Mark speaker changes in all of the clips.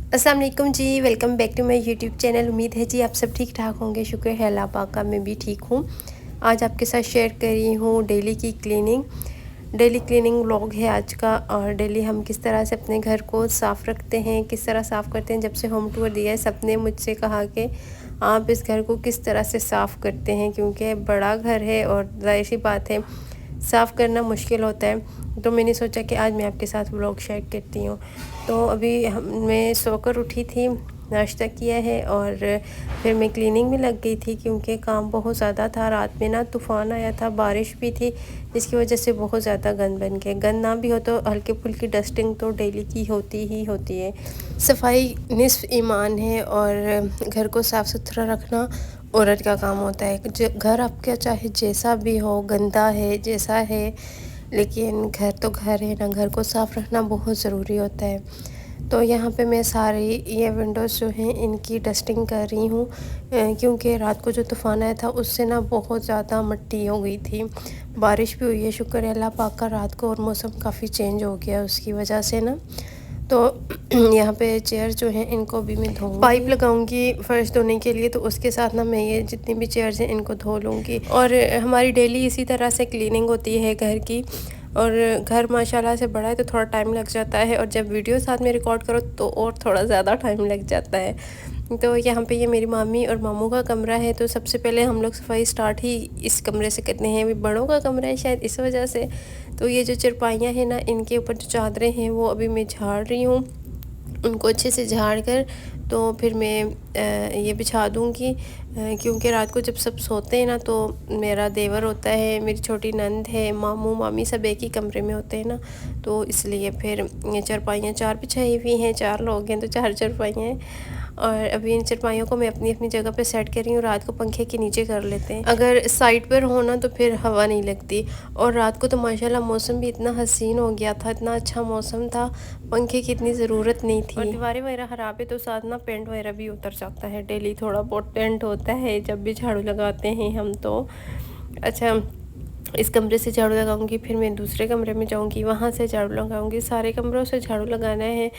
Speaker 1: अस्सलाम वालेकुम जी, welcome back to my YouTube channel. उम्मीद है जी आप सब ठीक ठाक होंगे। शुक्र है अल्लाह पाक का, मैं भी ठीक हूँ। आज आपके साथ शेयर कर रही हूँ डेली क्लीनिंग व्लॉग है आज का। और डेली हम किस तरह से अपने घर को साफ़ रखते हैं, किस तरह साफ़ करते हैं। जब से होम टूर दिया है सबने मुझसे कहा कि आप इस घर को किस तरह से साफ़ करते हैं, क्योंकि बड़ा घर है और ज़ाहिर सी बात है साफ़ करना मुश्किल होता है। तो मैंने सोचा कि आज मैं आपके साथ व्लॉग शेयर करती हूँ। तो अभी मैं सोकर उठी थी, नाश्ता किया है और फिर मैं क्लीनिंग में लग गई थी, क्योंकि काम बहुत ज़्यादा था। रात में ना तूफ़ान आया था, बारिश भी थी, जिसकी वजह से बहुत ज़्यादा गंद बन गया। गंद ना भी हो तो हल्की फुल्की डस्टिंग तो डेली की होती ही होती है। सफाई निस्फ ईमान है और घर को साफ़ सुथरा रखना औरत का काम होता है। घर आपका चाहे जैसा भी हो, गंदा है जैसा है, लेकिन घर तो घर है ना। घर को साफ़ रखना बहुत ज़रूरी होता है। तो यहाँ पे मैं सारी ये विंडोज़ जो हैं इनकी डस्टिंग कर रही हूँ, क्योंकि रात को जो तूफ़ान आया था उससे ना बहुत ज़्यादा मिट्टी हो गई थी। बारिश भी हुई है, शुक्र है अल्लाह पाक का रात को, और मौसम काफ़ी चेंज हो गया उसकी वजह से ना। तो यहाँ पे चेयर जो हैं इनको भी मैं धोऊंगी, पाइप लगाऊंगी फ़र्श धोने के लिए। तो उसके साथ ना मैं ये जितनी भी चेयर्स हैं इनको धो लूँगी। और हमारी डेली इसी तरह से क्लीनिंग होती है घर की। और घर माशाल्लाह से बड़ा है तो थोड़ा टाइम लग जाता है, और जब वीडियो साथ में रिकॉर्ड करो तो और थोड़ा ज़्यादा टाइम लग जाता है। तो यहाँ पे ये मेरी मामी और मामू का कमरा है, तो सबसे पहले हम लोग सफाई स्टार्ट ही इस कमरे से करते हैं। अभी बड़ों का कमरा है शायद इस वजह से। तो ये जो चारपाइयाँ हैं ना, इनके ऊपर जो चादरें हैं वो अभी मैं झाड़ रही हूँ। उनको अच्छे से झाड़ कर तो फिर मैं ये बिछा दूँगी, क्योंकि रात को जब सब सोते हैं ना तो मेरा देवर होता है, मेरी छोटी नंद है, मामू मामी सब एक ही कमरे में होते हैं ना। तो इसलिए फिर ये चारपाइयाँ 4 बिछाई हुई हैं, 4 लोग हैं तो 4 चारपाइयाँ हैं। और अभी इन चारपाइयों को मैं अपनी अपनी जगह पे सेट कर रही हूँ। रात को पंखे के नीचे कर लेते हैं, अगर साइड पर हो ना तो फिर हवा नहीं लगती। और रात को तो माशाल्लाह मौसम भी इतना हसीन हो गया था, इतना अच्छा मौसम था, पंखे की इतनी ज़रूरत नहीं थी। और दीवारें वगैरह ख़राब है तो साथ ना पेंट वगैरह भी उतर जाता है। डेली थोड़ा बहुत पेंट होता है जब भी झाड़ू लगाते हैं हम। तो अच्छा, इस कमरे से झाड़ू लगाऊंगी, फिर मैं दूसरे कमरे में जाऊंगी, वहाँ से झाड़ू लगाऊंगी। सारे कमरों से झाड़ू लगाना है।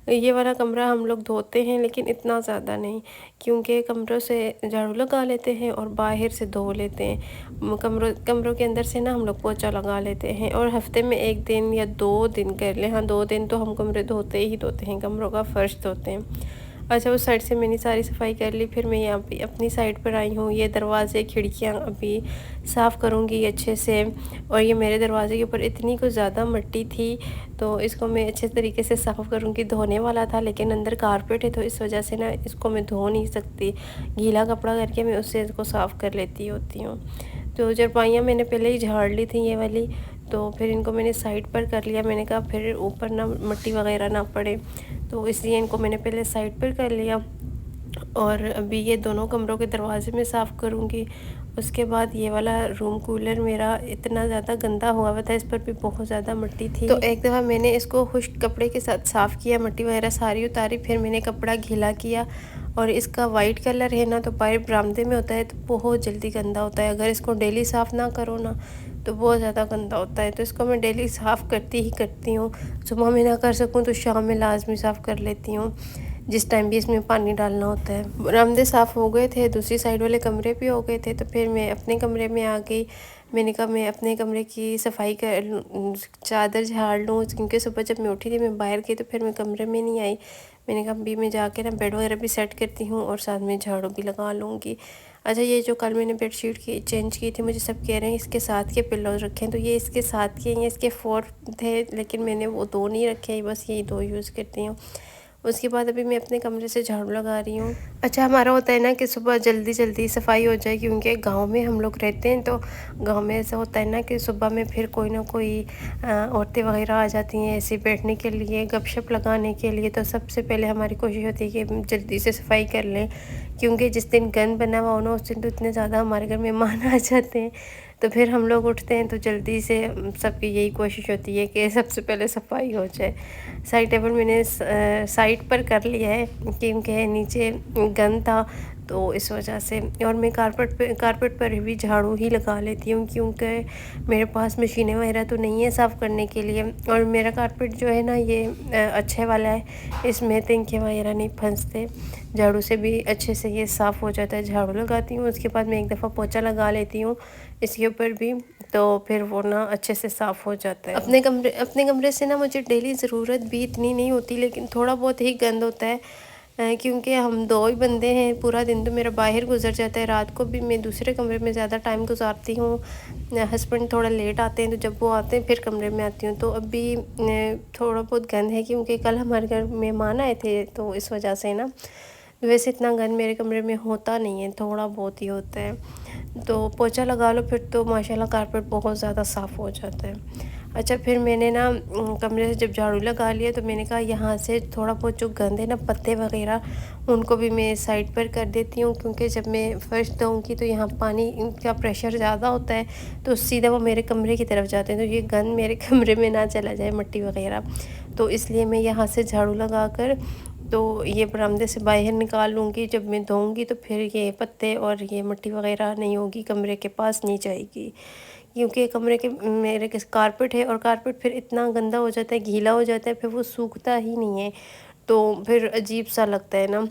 Speaker 1: ये वाला कमरा हम लोग धोते हैं लेकिन इतना ज़्यादा नहीं, क्योंकि कमरों से झाड़ू लगा लेते हैं और बाहर से धो लेते हैं। कमरों के अंदर से ना हम लोग पोछा लगा लेते हैं, और हफ्ते में 1 दिन या 2 दिन कर लें। हाँ, 2 दिन तो हम कमरे धोते ही धोते हैं, कमरों का फ़र्श धोते हैं। अच्छा, उस साइड से मैंने सारी सफाई कर ली। फिर मैं यहाँ पे अपनी साइड पर आई हूँ। ये दरवाज़े खिड़कियाँ अभी साफ़ करूँगी अच्छे से। और ये मेरे दरवाज़े के ऊपर इतनी कुछ ज़्यादा मिट्टी थी, तो इसको मैं अच्छे तरीके से साफ़ करूँगी। धोने वाला था लेकिन अंदर कारपेट है तो इस वजह से ना इसको मैं धो नहीं सकती। गीला कपड़ा करके मैं उससे इसको साफ़ कर लेती होती हूँ। तो चारपाइयाँ मैंने पहले ही झाड़ ली थी ये वाली, तो फिर इनको मैंने साइड पर कर लिया। मैंने कहा फिर ऊपर ना मिट्टी वगैरह ना पड़े, तो इसलिए इनको मैंने पहले साइड पर कर लिया। और अभी ये दोनों कमरों के दरवाजे में साफ़ करूँगी। उसके बाद ये वाला रूम कूलर मेरा इतना ज़्यादा गंदा हुआ हुआ था, इस पर भी बहुत ज़्यादा मिट्टी थी। तो एक दफ़ा मैंने इसको खुश्क कपड़े के साथ साफ़ किया, मिट्टी वगैरह सारी उतारी, फिर मैंने कपड़ा गीला किया। और इसका वाइट कलर है ना, तो बाहर बरामदे में होता है तो बहुत जल्दी गंदा होता है। अगर इसको डेली साफ़ ना करो ना तो बहुत ज़्यादा गंदा होता है। तो इसको मैं डेली साफ़ करती ही करती हूँ। सुबह में ना कर सकूँ तो शाम में लाजमी साफ़ कर लेती हूँ, जिस टाइम भी इसमें पानी डालना होता है। बरामदे साफ़ हो गए थे, दूसरी साइड वाले कमरे भी हो गए थे, तो फिर मैं अपने कमरे में आ गई। मैंने कहा मैं अपने कमरे की सफाई कर लूँ, चादर झाड़ लूँ, क्योंकि सुबह जब मैं उठी थी मैं बाहर गई तो फिर मैं कमरे में नहीं आई। मैंने कहा अभी मैं जाके ना बेड वगैरह भी सेट करती हूँ और साथ में झाड़ू भी लगा लूँगी। अच्छा, ये जो कल मैंने बेडशीट की चेंज की थी, मुझे सब कह रहे हैं इसके साथ के पिल्लोज़ रखें, तो ये इसके साथ के हैं। इसके 4 थे लेकिन मैंने वो 2 नहीं रखे, बस यही 2 यूज़ करती हूँ। उसके बाद अभी मैं अपने कमरे से झाड़ू लगा रही हूँ। अच्छा, हमारा होता है ना कि सुबह जल्दी जल्दी सफाई हो जाए, क्योंकि गांव में हम लोग रहते हैं। तो गांव में ऐसा होता है ना कि सुबह में फिर कोई ना कोई औरतें वगैरह आ जाती हैं ऐसे बैठने के लिए, गपशप लगाने के लिए। तो सबसे पहले हमारी कोशिश होती है कि हम जल्दी से सफाई कर लें, क्योंकि जिस दिन गंद बना हुआ हो ना उस दिन तो इतने ज़्यादा हमारे घर मेहमान आ जाते हैं। तो फिर हम लोग उठते हैं तो जल्दी से सबकी यही कोशिश होती है कि सबसे पहले सफाई हो जाए। साइड टेबल मैंने साइड पर कर लिया है, क्योंकि नीचे गंद था तो इस वजह से। और मैं कारपेट पर भी झाड़ू ही लगा लेती हूँ, क्योंकि मेरे पास मशीनें वगैरह तो नहीं है साफ़ करने के लिए। और मेरा कारपेट जो है ना ये अच्छे वाला है, इसमें तिनके वगैरह नहीं फंसते, झाड़ू से भी अच्छे से ये साफ़ हो जाता है। झाड़ू लगाती हूँ, उसके बाद मैं एक दफ़ा पोछा लगा लेती हूँ इसके ऊपर भी, तो फिर वो ना अच्छे से साफ़ हो जाता है। अपने कमरे से ना मुझे डेली ज़रूरत भी इतनी नहीं होती, लेकिन थोड़ा बहुत ही गंद होता है, क्योंकि हम दो ही बंदे हैं। पूरा दिन तो मेरा बाहर गुजर जाता है, रात को भी मैं दूसरे कमरे में ज़्यादा टाइम गुजारती हूँ। हस्बैंड थोड़ा लेट आते हैं, तो जब वो आते हैं फिर कमरे में आती हूँ। तो अभी थोड़ा बहुत गंद है, क्योंकि कल हमारे घर मेहमान आए थे, तो इस वजह से ना वैसे इतना गंद मेरे कमरे में होता नहीं है, थोड़ा बहुत ही होता है। तो पोछा लगा लो फिर तो माशाल्लाह कारपेट बहुत ज़्यादा साफ़ हो जाता है। अच्छा, फिर मैंने ना कमरे से जब झाड़ू लगा लिया, तो मैंने कहा यहाँ से थोड़ा बहुत जो गंद है ना, पत्ते वगैरह, उनको भी मैं साइड पर कर देती हूँ, क्योंकि जब मैं फर्श धोऊँगी तो यहाँ पानी का प्रेशर ज़्यादा होता है, तो सीधा वो मेरे कमरे की तरफ जाते हैं, तो ये गंद मेरे कमरे में ना चला जाए, मिट्टी वगैरह। तो इसलिए मैं यहाँ से झाड़ू लगा कर तो ये बरामदे से बाहर निकाल लूँगी। जब मैं धोऊँगी तो फिर ये पत्ते और ये मिट्टी वगैरह नहीं होगी, कमरे के पास नहीं जाएगी, क्योंकि कमरे के मेरे के कारपेट है, और कारपेट फिर इतना गंदा हो जाता है, गीला हो जाता है, फिर वो सूखता ही नहीं है, तो फिर अजीब सा लगता है ना।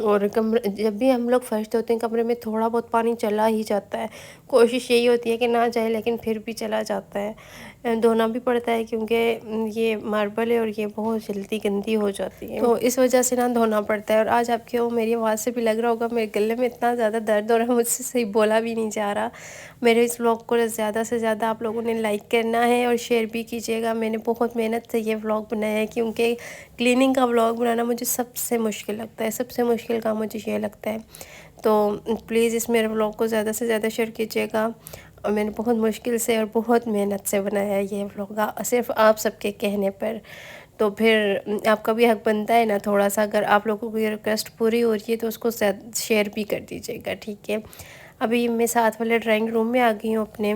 Speaker 1: और कमरे जब भी हम लोग फर्श धोते हैं, कमरे में थोड़ा बहुत पानी चला ही जाता है। कोशिश यही होती है कि ना जाए, लेकिन फिर भी चला जाता है। धोना भी पड़ता है, क्योंकि ये मार्बल है और ये बहुत जल्दी गंदी हो जाती है, तो इस वजह से ना धोना पड़ता है। और आज आपके वो मेरी आवाज़ से भी लग रहा होगा मेरे गले में इतना ज़्यादा दर्द हो रहा है, मुझसे सही बोला भी नहीं जा रहा। मेरे इस व्लॉग को ज़्यादा से ज़्यादा आप लोगों ने लाइक करना है और शेयर भी कीजिएगा। मैंने बहुत मेहनत से ये व्लॉग बनाया है, क्योंकि क्लीनिंग का व्लॉग बनाना मुझे सबसे मुश्किल लगता है, सबसे मुश्किल काम मुझे ये लगता है। तो प्लीज़ इस मेरे व्लॉग को ज़्यादा से ज़्यादा शेयर कीजिएगा। और मैंने बहुत मुश्किल से और बहुत मेहनत से बनाया है ये व्लॉग, सिर्फ आप सबके कहने पर। तो फिर आपका भी हक बनता है ना थोड़ा सा, अगर आप लोगों की रिक्वेस्ट पूरी हो रही है तो उसको शेयर भी कर दीजिएगा, ठीक है। अभी मैं साथ वाले ड्राइंग रूम में आ गई हूँ अपने,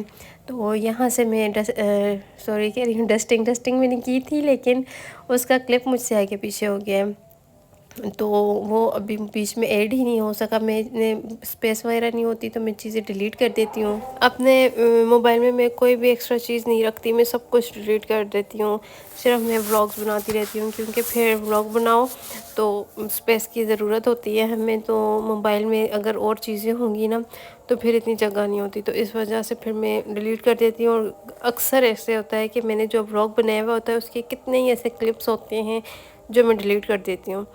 Speaker 1: तो यहाँ से मैं सॉरी कह रही हूँ, डस्टिंग मैंने की थी, लेकिन उसका क्लिप मुझसे आगे पीछे हो गया है, तो वो अभी बीच में ऐड ही नहीं हो सका। मैंने स्पेस वगैरह नहीं होती तो मैं चीज़ें डिलीट कर देती हूँ। अपने मोबाइल में मैं कोई भी एक्स्ट्रा चीज़ नहीं रखती, मैं सब कुछ डिलीट कर देती हूँ। सिर्फ मैं व्लॉग्स बनाती रहती हूँ, क्योंकि फिर व्लॉग बनाओ तो स्पेस की ज़रूरत होती है हमें, तो मोबाइल में अगर और चीज़ें होंगी ना तो फिर इतनी जगह नहीं होती, तो इस वजह से फिर मैं डिलीट कर देती हूँ। और अक्सर ऐसे होता है कि मैंने जो व्लॉग बनाया हुआ होता है उसके कितने ही ऐसे क्लिप्स होते हैं जो मैं डिलीट कर देती हूँ।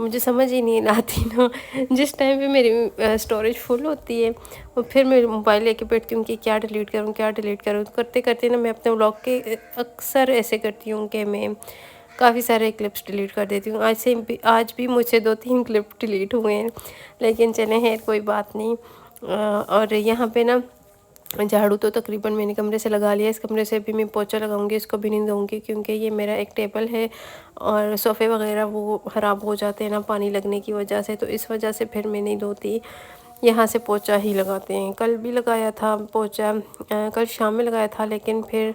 Speaker 1: मुझे समझ ही नहीं आती ना, जिस टाइम पे मेरी स्टोरेज फुल होती है और फिर मैं मोबाइल लेके बैठती हूँ कि क्या डिलीट करूँ, क्या डिलीट करूँ। करते करते ना मैं अपने व्लॉग के अक्सर ऐसे करती हूँ कि मैं काफ़ी सारे क्लिप्स डिलीट कर देती हूँ। आज भी मुझसे 2-3 क्लिप डिलीट हुए हैं, लेकिन चले हैं, कोई बात नहीं। और यहाँ पे ना झाड़ू तो तकरीबन मैंने कमरे से लगा लिया, इस कमरे से भी मैं पोछा लगाऊंगी, इसको भी नहीं दूंगी, क्योंकि ये मेरा एक टेबल है और सोफ़े वगैरह वो ख़राब हो जाते हैं ना पानी लगने की वजह से, तो इस वजह से फिर मैं नहीं धोती, यहाँ से पोछा ही लगाते हैं। कल भी लगाया था पोछा, कल शाम में लगाया था, लेकिन फिर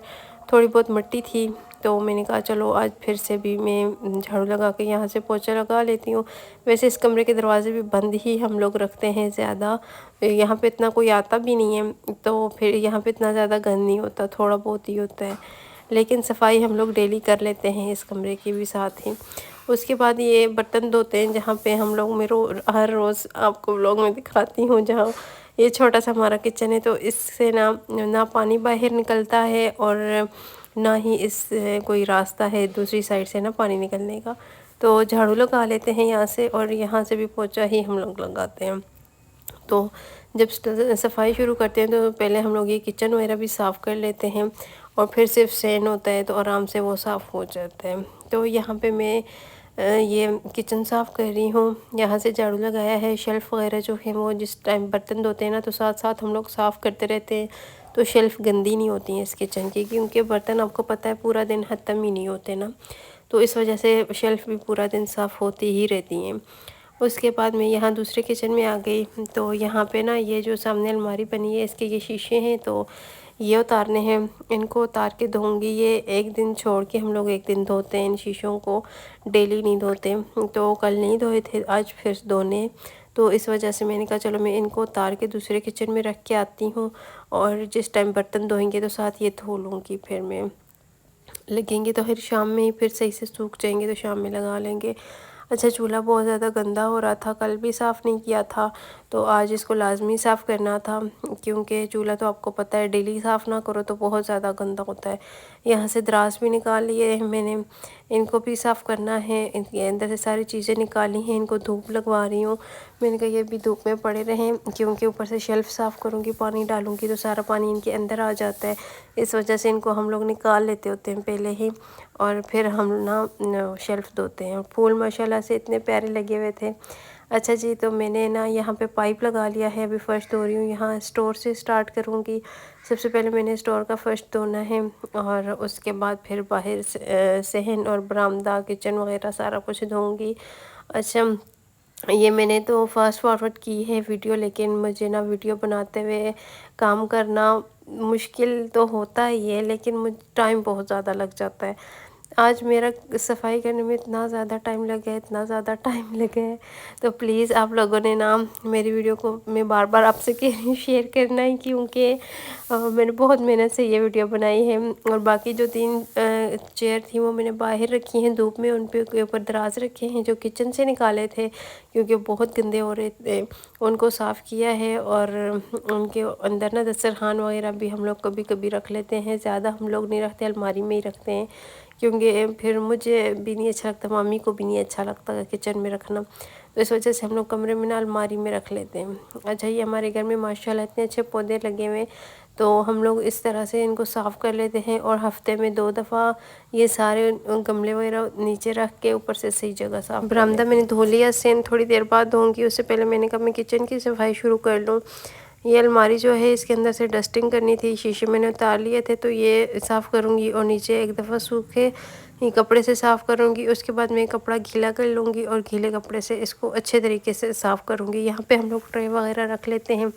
Speaker 1: थोड़ी बहुत मिट्टी थी, तो मैंने कहा चलो आज फिर से भी मैं झाड़ू लगा के यहाँ से पोछा लगा लेती हूँ। वैसे इस कमरे के दरवाज़े भी बंद ही हम लोग रखते हैं ज़्यादा, यहाँ पे इतना कोई आता भी नहीं है, तो फिर यहाँ पे इतना ज़्यादा गंद नहीं होता, थोड़ा बहुत ही होता है, लेकिन सफाई हम लोग डेली कर लेते हैं इस कमरे की भी साथ ही। उसके बाद ये बर्तन धोते हैं, जहाँ पे हम लोग हर रोज़ आपको व्लॉग में दिखाती हूँ, जहाँ ये छोटा सा हमारा किचन है, तो इससे ना पानी बाहर निकलता है और ना ही इस कोई रास्ता है दूसरी साइड से ना पानी निकलने का, तो झाड़ू लगा लेते हैं यहाँ से, और यहाँ से भी पोछा ही हम लोग लगाते हैं। तो जब सफाई शुरू करते हैं तो पहले हम लोग ये किचन वगैरह भी साफ़ कर लेते हैं, और फिर सिर्फ सैन होता है तो आराम से वो साफ़ हो जाता है। तो यहाँ पे मैं ये किचन साफ़ कर रही हूँ, यहाँ से झाड़ू लगाया है। शेल्फ़ वगैरह जो है वो जिस टाइम बर्तन धोते हैं ना तो साथ साथ हम लोग साफ़ करते रहते हैं, तो शेल्फ़ गंदी नहीं होती हैं इस किचन की, क्योंकि बर्तन आपको पता है पूरा दिन ख़त्म ही नहीं होते ना, तो इस वजह से शेल्फ़ भी पूरा दिन साफ़ होती ही रहती हैं। उसके बाद मैं यहाँ दूसरे किचन में आ गई, तो यहाँ पे ना ये जो सामने अलमारी बनी है इसके ये शीशे हैं, तो ये उतारने हैं, इनको उतार के धोऊंगी। ये एक दिन छोड़ के हम लोग एक दिन धोते हैं इन शीशों को, डेली नहीं धोते, तो कल नहीं धोए थे, आज फिर धोने, तो इस वजह से मैंने कहा चलो मैं इनको उतार के दूसरे किचन में रख के आती हूँ, और जिस टाइम बर्तन धोएंगे तो साथ ये धो लूँगी, फिर मैं लगेंगे तो फिर शाम में ही फिर सही से सूख जाएंगे तो शाम में लगा लेंगे। अच्छा, चूल्हा बहुत ज़्यादा गंदा हो रहा था, कल भी साफ़ नहीं किया था, तो आज इसको लाजमी साफ़ करना था, क्योंकि चूल्हा तो आपको पता है डेली साफ़ ना करो तो बहुत ज़्यादा गंदा होता है। यहाँ से दराज भी निकाल लिए हैं मैंने, इनको भी साफ़ करना है, इनके अंदर से सारी चीज़ें निकाली हैं, इनको धूप लगवा रही हूँ। मैंने कहा ये भी धूप में पड़े रहें, क्योंकि ऊपर से शेल्फ़ साफ़ करूँगी, पानी डालूँगी तो सारा पानी इनके अंदर आ जाता है। इस वजह से इनको हम लोग निकाल लेते होते हैं पहले ही, और फिर हम ना शेल्फ़ धोते हैं। फूल माशाल्लाह से इतने प्यारे लगे हुए थे। अच्छा जी, तो मैंने ना यहाँ पे पाइप लगा लिया है, अभी फ़र्श धो रही हूँ। यहाँ स्टोर से स्टार्ट करूँगी। सबसे पहले मैंने स्टोर का फ़र्श धोना है, और उसके बाद फिर बाहर सहन और बरामदा, किचन वगैरह सारा कुछ धोऊँगी। अच्छा, ये मैंने तो फास्ट फॉरवर्ड की है वीडियो, लेकिन मुझे ना वीडियो बनाते हुए काम करना मुश्किल तो होता ही है, लेकिन मुझे टाइम बहुत ज़्यादा लग जाता है। आज मेरा सफाई करने में इतना ज़्यादा टाइम लगा है, इतना ज़्यादा टाइम लगा है, तो प्लीज़ आप लोगों ने ना मेरी वीडियो को, मैं बार बार आपसे कह रही हूँ, शेयर करना है, क्योंकि मैंने बहुत मेहनत से ये वीडियो बनाई है। और बाकी जो 3 चेयर थी वो मैंने बाहर रखी हैं धूप में, उन पे के ऊपर दराज रखे हैं जो किचन से निकाले थे, क्योंकि बहुत गंदे हो रहे थे। उनको साफ़ किया है, और उनके अंदर ना दस्तरखान वगैरह भी हम लोग कभी कभी रख लेते हैं, ज़्यादा हम लोग नहीं रखते, अलमारी में ही रखते हैं, क्योंकि फिर मुझे भी नहीं अच्छा लगता, मम्मी को भी नहीं अच्छा लगता किचन में रखना, तो इस वजह से हम लोग कमरे में ना अलमारी में रख लेते हैं। अच्छा, ये हमारे घर में माशाल्लाह इतने अच्छे पौधे लगे हुए हैं, तो हम लोग इस तरह से इनको साफ़ कर लेते हैं, और हफ्ते में 2 दफ़ा ये सारे गमले वगैरह नीचे रख के ऊपर से सही जगह साफ़। बरामदा मैंने धो लिया, सेन थोड़ी देर बाद धोऊंगी, उससे पहले मैंने कहा मैं किचन की सफाई शुरू कर लूँ। ये अलमारी जो है इसके अंदर से डस्टिंग करनी थी, शीशे मैंने उतार लिए थे, तो ये साफ़ करूँगी, और नीचे एक दफ़ा सूखे ये कपड़े से साफ़ करूँगी। उसके बाद मैं कपड़ा गीला कर लूँगी, और गीले कपड़े से इसको अच्छे तरीके से साफ़ करूँगी। यहाँ पे हम लोग ट्रे वगैरह रख लेते हैं,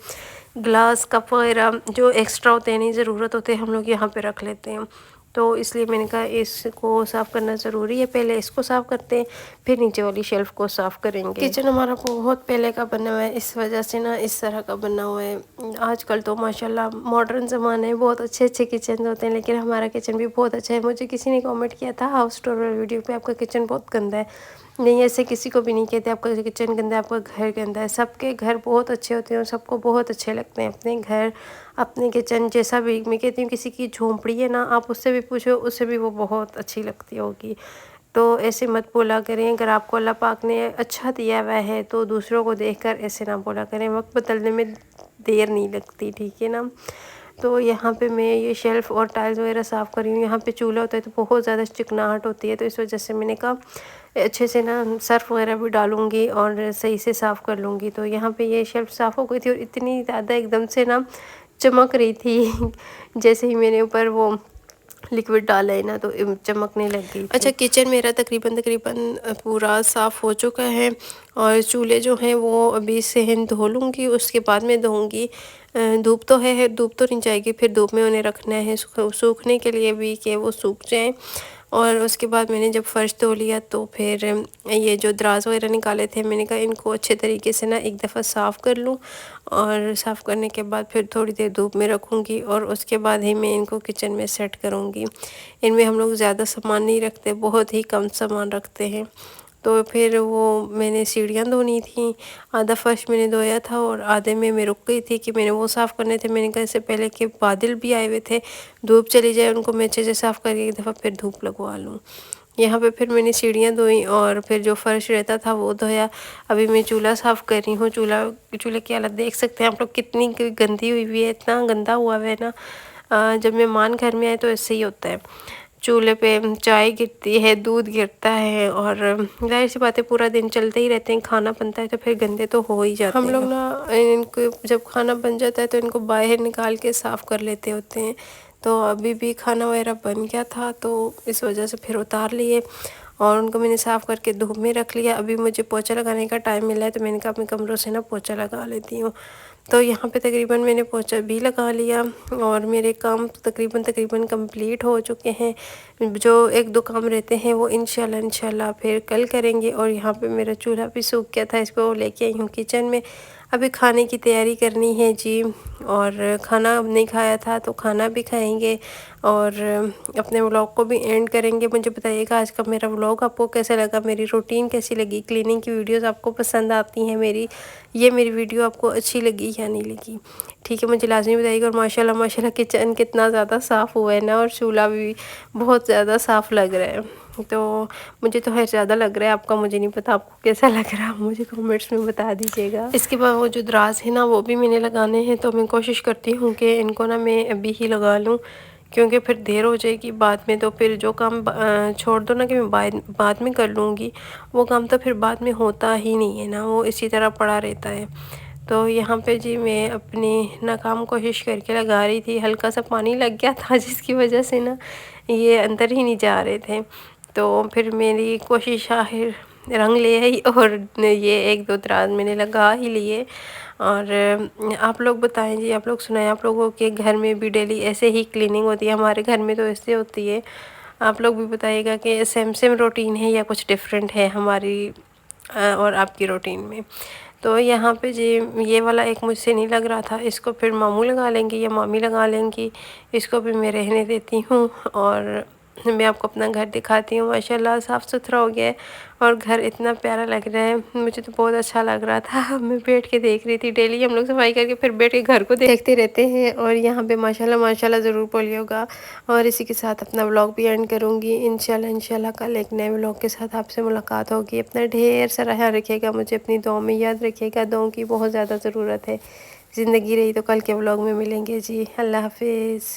Speaker 1: ग्लास कप वगैरह जो एक्स्ट्रा होते हैं, नहीं ज़रूरत होते, हम लोग यहाँ पे रख लेते हैं, तो इसलिए मैंने कहा इसको साफ़ करना ज़रूरी है, पहले इसको साफ़ करते हैं, फिर नीचे वाली शेल्फ़ को साफ़ करेंगे। किचन हमारा बहुत पहले का बना हुआ है, इस वजह से ना इस तरह का बना हुआ है। आजकल तो माशाल्लाह मॉडर्न ज़माना है, बहुत अच्छे अच्छे किचन होते हैं, लेकिन हमारा किचन भी बहुत अच्छा है। मुझे किसी ने कमेंट किया था हाउस टूर वीडियो पे, आपका किचन बहुत गंदा है। नहीं, ऐसे किसी को भी नहीं कहते आपका किचन गंदा है, आपका घर गंदा है। सबके घर बहुत अच्छे होते हैं, और सबको बहुत अच्छे लगते हैं अपने घर, अपने किचन। जैसा भी मैं कहती हूँ, किसी की झोंपड़ी है ना, आप उससे भी पूछो, उससे भी वो बहुत अच्छी लगती होगी। तो ऐसे मत बोला करें, अगर आपको अल्लाह पाक ने अच्छा दिया हुआ है तो दूसरों को देखकर ऐसे ना बोला करें, वक्त बदलने में देर नहीं लगती, ठीक है ना। तो यहाँ पे मैं ये शेल्फ़ और टाइल्स वगैरह साफ़ कर रही हूँ। यहाँ पे चूल्हा होता है तो बहुत ज़्यादा चिकनाहट होती है, तो इस वजह से मैंने कहा अच्छे से ना सर्फ़ वगैरह भी डालूँगी और सही से साफ़ कर लूँगी। तो यहाँ पे ये शेल्फ़ साफ़ हो गई थी, और इतनी ज़्यादा एकदम से ना चमक रही थी जैसे ही मैंने ऊपर वो लिक्विड डाला है ना, तो चमकने लग गई थी। अच्छा, किचन मेरा तकरीबन पूरा साफ़ हो चुका है, और चूल्हे जो हैं वो अभी सहन धो लूँगी, उसके बाद में धोऊँगी। धूप तो है, धूप तो नहीं जाएगी, फिर धूप में उन्हें रखना है सूखने के लिए भी, कि वो सूख जाएँ। और उसके बाद मैंने जब फ़र्श धो लिया, तो फिर ये जो दराज़ वगैरह निकाले थे, मैंने कहा इनको अच्छे तरीके से ना एक दफ़ा साफ़ कर लूँ, और साफ़ करने के बाद फिर थोड़ी देर धूप में रखूँगी, और उसके बाद ही मैं इनको किचन में सेट करूँगी। इनमें हम लोग ज़्यादा सामान नहीं रखते, बहुत ही कम सामान रखते हैं। तो फिर वो मैंने सीढ़ियाँ धोनी थी, आधा फर्श मैंने धोया था, और आधे में मैं रुक गई थी कि मैंने वो साफ़ करने थे। मैंने कहा इससे पहले कि बादल भी आए हुए थे, धूप चली जाए, उनको मैं अच्छे से साफ़ करके एक दफ़ा फिर धूप लगवा लूँ। यहाँ पे फिर मैंने सीढ़ियाँ धोई, और फिर जो फ़र्श रहता था वो धोया। अभी मैं चूल्हा साफ़ कर रही हूँ। चूल्हे की हालत देख सकते हैं आप लोग, कितनी गंदी हुई है, इतना गंदा हुआ है ना। जब मेहमान घर में आए तो ऐसे ही होता है, चूल्हे पे चाय गिरती है, दूध गिरता है, और ज़ाहिर सी बात है पूरा दिन चलते ही रहते हैं, खाना बनता है तो फिर गंदे तो हो ही जाते हैं। हम लोग ना इनको जब खाना बन जाता है तो इनको बाहर निकाल के साफ़ कर लेते होते हैं। तो अभी भी खाना वगैरह बन गया था, तो इस वजह से फिर उतार लिए, और उनको मैंने साफ़ करके धूप में रख लिया। अभी मुझे पोछा लगाने का टाइम मिला है तो मैंने कहा अपने कमरों से ना पोछा लगा लेती हूँ। तो यहाँ पे तकरीबन मैंने पोछा भी लगा लिया और मेरे काम तकरीबन कंप्लीट हो चुके हैं। जो एक दो काम रहते हैं वो इंशाल्लाह फिर कल करेंगे। और यहाँ पे मेरा चूल्हा भी सूख गया था, इसको लेके आई हूँ किचन में। अभी खाने की तैयारी करनी है जी। और खाना नहीं खाया था तो खाना भी खाएंगे और अपने व्लॉग को भी एंड करेंगे। मुझे बताइएगा आज का मेरा व्लॉग आपको कैसा लगा, मेरी रूटीन कैसी लगी, क्लीनिंग की वीडियोस आपको पसंद आती हैं मेरी वीडियो आपको अच्छी लगी या नहीं लगी। ठीक है, मुझे लाजमी बताइएगा। और माशाल्लाह किचन कितना ज़्यादा साफ़ हुआ है ना, और चूल्हा भी बहुत ज़्यादा साफ़ लग रहा है। तो मुझे तो है ज़्यादा लग रहा है, आपका मुझे नहीं पता आपको कैसा लग रहा है, मुझे कमेंट्स में बता दीजिएगा। इसके बाद वो जो दराज है ना वो भी मैंने लगाने हैं, तो मैं कोशिश करती हूँ कि इनको ना मैं अभी ही लगा लूँ, क्योंकि फिर देर हो जाएगी बाद में। तो फिर जो काम छोड़ दो ना कि मैं बाद में कर लूँगी, वो काम तो फिर बाद में होता ही नहीं है ना, वो इसी तरह पड़ा रहता है। तो यहाँ पे जी मैं अपनी नाकाम कोशिश करके लगा रही थी, हल्का सा पानी लग गया था जिसकी वजह से ना ये अंदर ही नहीं जा रहे थे। तो फिर मेरी कोशिश आखिर रंग ले आई और ये एक दो दराज मैंने लगा ही लिए। और आप लोग बताएं जी, आप लोग सुनाएं, आप लोगों के घर में भी डेली ऐसे ही क्लीनिंग होती है? हमारे घर में तो ऐसे होती है। आप लोग भी बताइएगा कि सेम रूटीन है या कुछ डिफरेंट है हमारी और आपकी रूटीन में। तो यहाँ पे जी ये वाला एक मुझसे नहीं लग रहा था, इसको फिर मामू लगा लेंगी या मामी लगा लेंगी, इसको भी मैं रहने देती हूँ। और मैं आपको अपना घर दिखाती हूँ। माशाल्लाह साफ़ सुथरा हो गया है और घर इतना प्यारा लग रहा है, मुझे तो बहुत अच्छा लग रहा था। मैं बैठ के देख रही थी, डेली हम लोग सफाई करके फिर बैठ के घर को देखते रहते हैं। और यहाँ पे माशाल्लाह ज़रूर बोलिएगा। और इसी के साथ अपना व्लॉग भी एंड करूँगी। इंशाल्लाह कल एक नए व्लॉग के साथ आपसे मुलाकात होगी। अपना ढेर सारा ख्याल रखिएगा, मुझे अपनी दुआ में याद रखिएगा, दुआओं की बहुत ज़्यादा ज़रूरत है। ज़िंदगी रही तो कल के व्लॉग में मिलेंगे जी। अल्लाह हाफिज़।